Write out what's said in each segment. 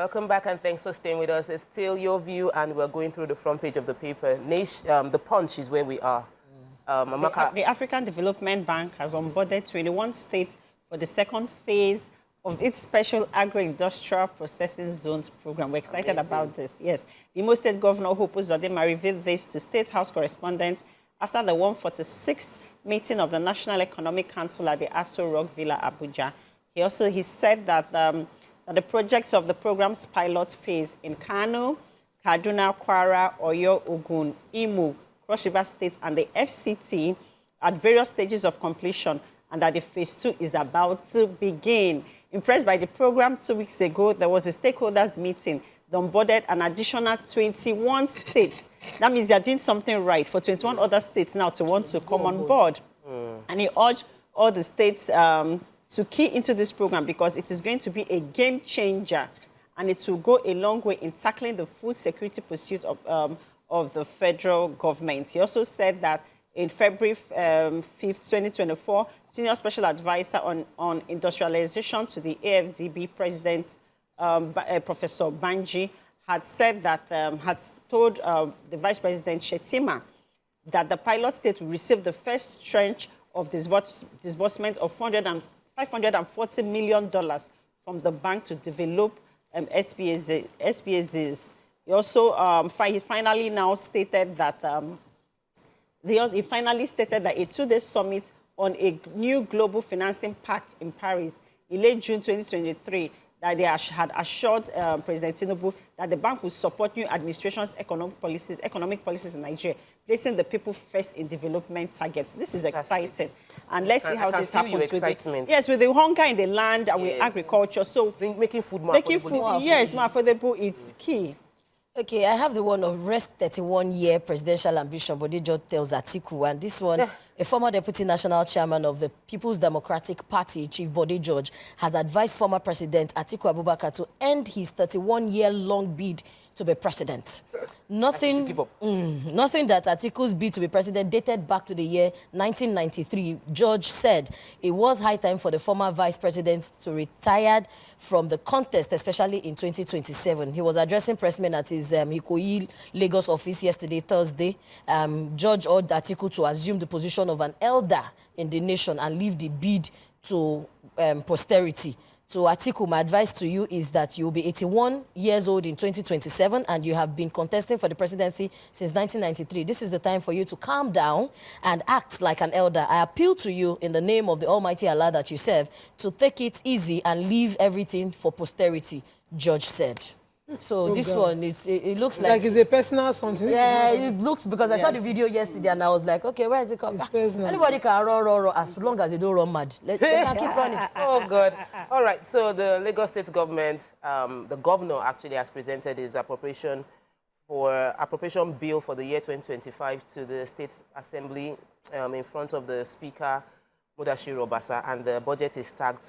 Welcome back and thanks for staying with us. It's still Your View and we're going through the front page of the paper. The Punch is where we are. The African Development Bank has onboarded 21 states for the second phase of its special agro-industrial processing zones program. We're excited about this. Yes. The Imo State Governor, Hope Uzodinma, revealed this to State House correspondents after the 146th meeting of the National Economic Council at the Aso Rock Villa, Abuja. He said that the projects of the program's pilot phase in Kano, Kaduna, Kwara, Oyo, Ogun, Imo, Cross River State, and the FCT at various stages of completion, and that the phase 2 is about to begin. Impressed by the program 2 weeks ago, there was a stakeholders meeting. They onboarded an additional 21 states. That means they're doing something right for 21 other states now to want to come on board. And he urged all the states to key into this program because it is going to be a game changer and it will go a long way in tackling the food security pursuit of the federal government. He also said that in February 5th, 2024, Senior Special Advisor on Industrialization to the AFDB President, Professor Banji, had said that, had told the Vice President Shetima that the pilot state will receive the first tranche of disbursement of $540 million from the bank to develop SPSs. He also finally now stated that he finally stated that a 2-day summit on a new global financing pact in Paris in late June 2023 that they had assured President Tinubu that the bank will support new administration's economic policies in Nigeria, placing the people first in development targets. This is exciting. And let's see how this happens with the hunger in the land and with agriculture. So making food more affordable. Yes, more affordable, it's key. Okay, I have the one of rest 31-year presidential ambition, Bodejo tells Atiku, and this one, a former deputy national chairman of the People's Democratic Party, Chief Bodejo, has advised former President Atiku Abubakar to end his 31-year-long bid to be president. Nothing that Atiku's bid to be president dated back to the year 1993. George said it was high time for the former vice president to retire from the contest, especially in 2027. He was addressing pressmen at his Ikoyi, Lagos office yesterday, Thursday. George urged Atiku to assume the position of an elder in the nation and leave the bid to posterity. So, Atiku, my advice to you is that you'll be 81 years old in 2027 and you have been contesting for the presidency since 1993. This is the time for you to calm down and act like an elder. I appeal to you in the name of the Almighty Allah that you serve to take it easy and leave everything for posterity, George said. So this one, it looks like it's a personal something. Yeah, it looks, because I saw the video yesterday and I was like, okay, where is it coming? Anybody can run, as long as they don't run mad. They can keep running. Oh, God. All right, so the Lagos State government, the governor actually has presented his appropriation bill for the year 2025 to the State Assembly in front of the Speaker, Mudashiru Obasa, and the budget is tagged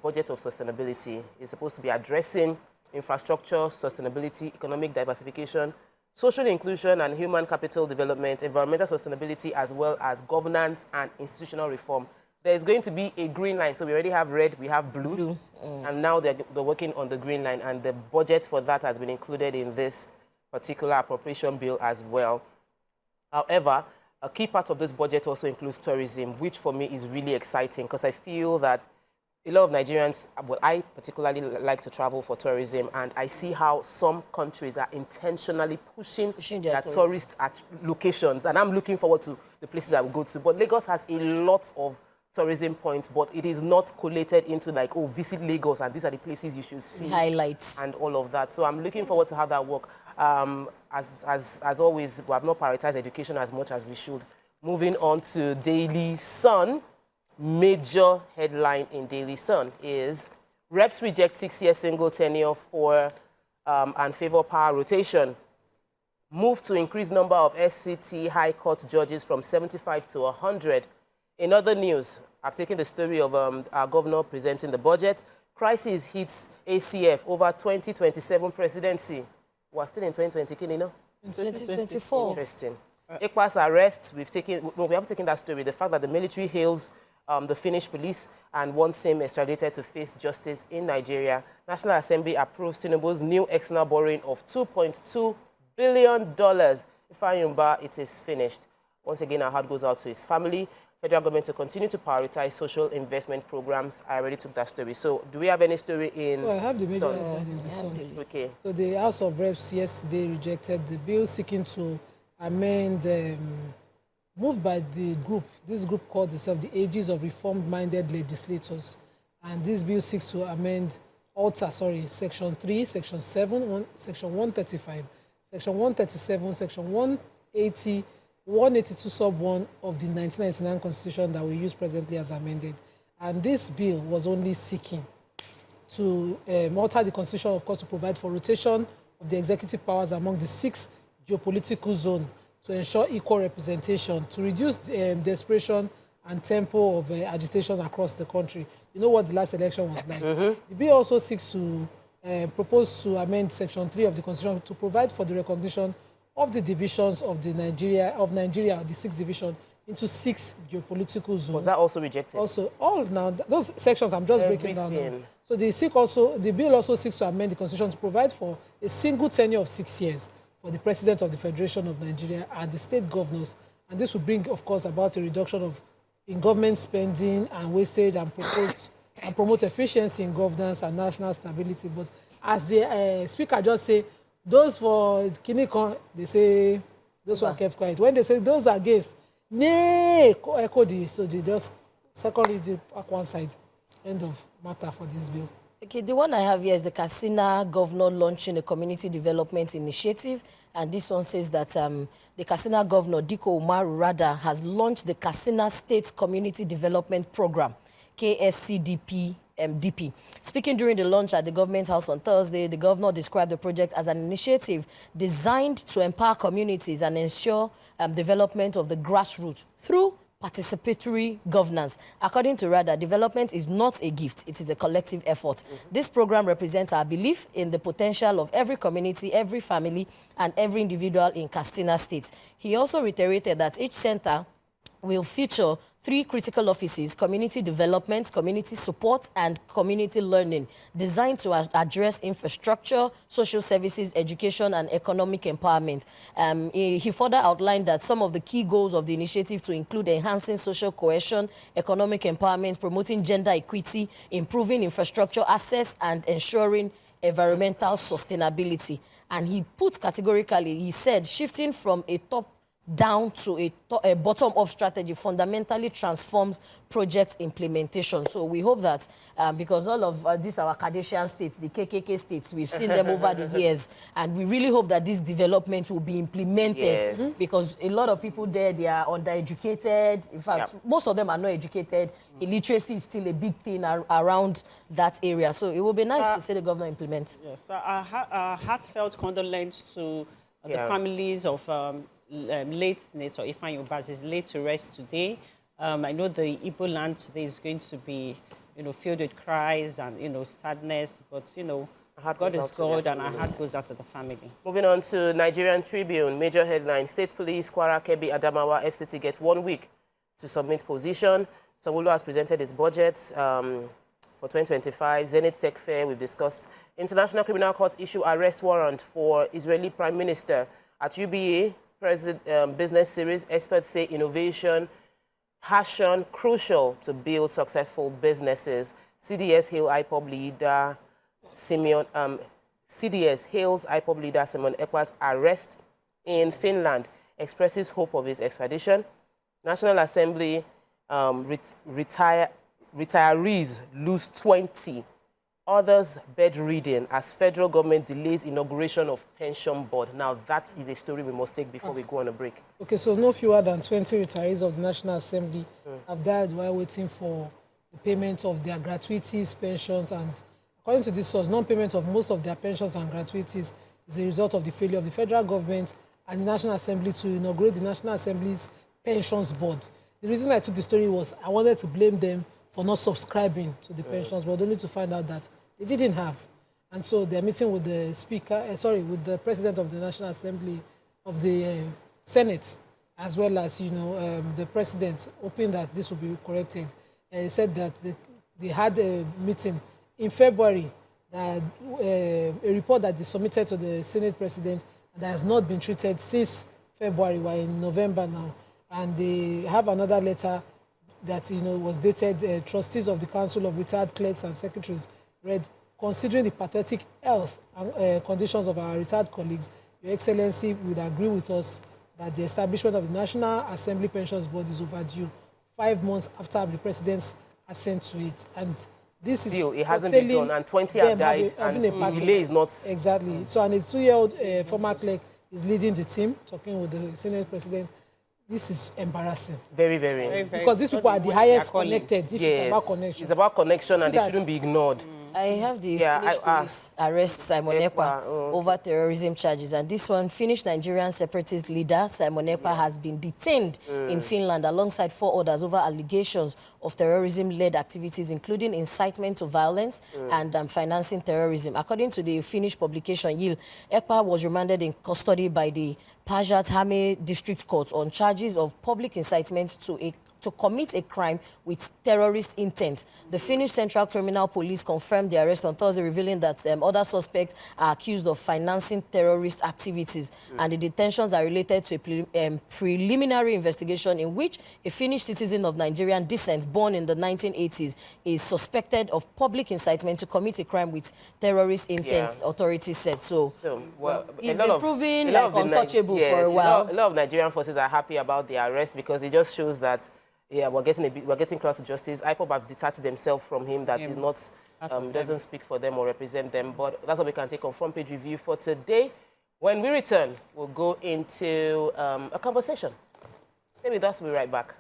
budget of sustainability. It's supposed to be addressing infrastructure, sustainability, economic diversification, social inclusion and human capital development, environmental sustainability, as well as governance and institutional reform. There is going to be a green line. So we already have red, we have blue, and now they're working on the green line, and the budget for that has been included in this particular appropriation bill as well. However, a key part of this budget also includes tourism, which for me is really exciting because I feel that a lot of Nigerians, well, I particularly like to travel for tourism, and I see how some countries are intentionally pushing their tourists at locations, and I'm looking forward to the places I will go to. But Lagos has a lot of tourism points, but it is not collated into like, oh, visit Lagos, and these are the places you should see. Highlights. And all of that. So I'm looking forward to how that work. As always, we have not prioritized education as much as we should. Moving on to Daily Sun. Major headline in Daily Sun is reps reject 6-year single tenure for and favor power rotation. Move to increase number of FCT High Court judges from 75 to 100. In other news, I've taken the story of our governor presenting the budget. Crisis hits ACF over 2027 presidency. We're still in 2020, you know? In 2024. Interesting. ECWA's arrests, we haven't taken that story. The fact that the military hails the Finnish police and wants him extradited to face justice in Nigeria. National Assembly approves Tinubu's new external borrowing of $2.2 billion. Ifeanyimba, it is finished. Once again, our heart goes out to his family. Federal government to continue to prioritize social investment programs. I already took that story. So, do we have any story in So I have the major headline in the Sun. Okay. So the House of Reps yesterday rejected the bill seeking to amend, moved by the group. This group called itself the Ages of Reformed-Minded Legislators. And this bill seeks to amend, Section 3, Section 7, Section 135, Section 137, Section 180, 182 sub 1 of the 1999 Constitution that we use presently as amended. And this bill was only seeking to alter the Constitution, of course, to provide for rotation of the executive powers among the 6 geopolitical zones to ensure equal representation, to reduce desperation and tempo of agitation across the country. You know what the last election was like. The bill also seeks to propose to amend Section 3 of the Constitution to provide for the recognition of the divisions of Nigeria, the 6th division, into 6 geopolitical zones. Was that also rejected? Also, those sections I'm just breaking down now. So the bill also seeks to amend the Constitution to provide for a single tenure of 6 years for the President of the Federation of Nigeria and the state governors. And this will bring, of course, about a reduction in government spending and wastage and promote efficiency in governance and national stability. But as the speaker just say, those for Kinikon, they say those who are kept quiet. When they say those are against, nay, echo the, so they just secondly the one side. End of matter for this bill. Okay, the one I have here is the Katsina governor launching a community development initiative. And this one says that the Katsina governor, Diko Umaru Rada, has launched the Katsina State Community Development Program, KSCDP. MDP. Speaking during the launch at the government house on Thursday, the governor described the project as an initiative designed to empower communities and ensure development of the grassroots through participatory governance. According to Rada, development is not a gift, it is a collective effort. This program represents our belief in the potential of every community, every family, and every individual in Katsina State. He also reiterated that each center will feature 3 critical offices: community development, community support, and community learning, designed to address infrastructure, social services, education, and economic empowerment. He further outlined that some of the key goals of the initiative to include enhancing social cohesion, economic empowerment, promoting gender equity, improving infrastructure access, and ensuring environmental sustainability. And he put categorically, he said, shifting from a top down to a bottom-up strategy fundamentally transforms project implementation. So we hope that because all of these our Cardassian states, the KKK states, we've seen them over the years, and we really hope that this development will be implemented because a lot of people there, they are undereducated. In fact, most of them are not educated. Illiteracy is still a big thing around that area. So it will be nice to see the governor implement. Yes, our heartfelt condolence to the families of late Senator Ifeanyimba is laid to rest today. I know the Igbo land today is going to be, filled with cries and, sadness, but, God is God and our heart goes out to the family. Moving on to Nigerian Tribune, major headline: State Police, Kwara, Kebbi, Adamawa, FCT get 1 week to submit position. Sanwo-Olu has presented his budget for 2025. Zenith Tech Fair, we've discussed. International Criminal Court issue arrest warrant for Israeli Prime Minister. At UBA, business series, experts say innovation, passion, crucial to build successful businesses. CDS hails IPOB leader Simon Ekpa's arrest in Finland, expresses hope of his extradition. National Assembly retirees lose 20. Others bedridden as federal government delays inauguration of pension board. Now, that is a story we must take before we go on a break. Okay, so no fewer than 20 retirees of the National Assembly have died while waiting for the payment of their gratuities, pensions, and according to this source, non-payment of most of their pensions and gratuities is a result of the failure of the federal government and the National Assembly to inaugurate the National Assembly's pensions board. The reason I took the story was I wanted to blame them for not subscribing to the pensions, but only to find out that they didn't have. And so they're meeting with the with the president of the National Assembly of the Senate, as well as, the president, hoping that this will be corrected. said that they had a meeting in February, that a report that they submitted to the Senate President that has not been treated since February. We're in November now. And they have another letter that was dated, trustees of the Council of Retired Clerks and Secretaries read, considering the pathetic health and conditions of our retired colleagues, Your Excellency would agree with us that the establishment of the National Assembly Pensions Board is overdue 5 months after the President's assent to it. And this is still, it hasn't been done, and 20 have died, and the delay is not... Exactly. So, and a 2-year-old former clerk is leading the team, talking with the Senate President. This is embarrassing. Very, very. Because these people are the highest connected. If it's about connection. It's about connection, and they shouldn't be ignored. I have the Finnish police arrest Simon Ekpa over terrorism charges. And this one, Finnish Nigerian separatist leader Simon Ekpa has been detained in Finland alongside 4 others over allegations of terrorism-led activities, including incitement to violence and financing terrorism. According to the Finnish publication Yield, Ekpa was remanded in custody by the Päijät-Häme District Court on charges of public incitement to commit a crime with terrorist intent. The Finnish Central Criminal Police confirmed the arrest on Thursday, revealing that other suspects are accused of financing terrorist activities. And the detentions are related to a preliminary investigation in which a Finnish citizen of Nigerian descent, born in the 1980s, is suspected of public incitement to commit a crime with terrorist intent, authorities said. So well, he's been proven like untouchable for a while. A lot of Nigerian forces are happy about the arrest because it just shows that we're getting close to justice. IPOB have detached themselves from him, that is not, doesn't speak for them or represent them. But that's what we can take on Front Page Review for today. When we return, we'll go into a conversation. Stay with us, we'll be right back.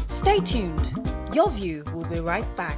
Stay tuned. Your View will be right back.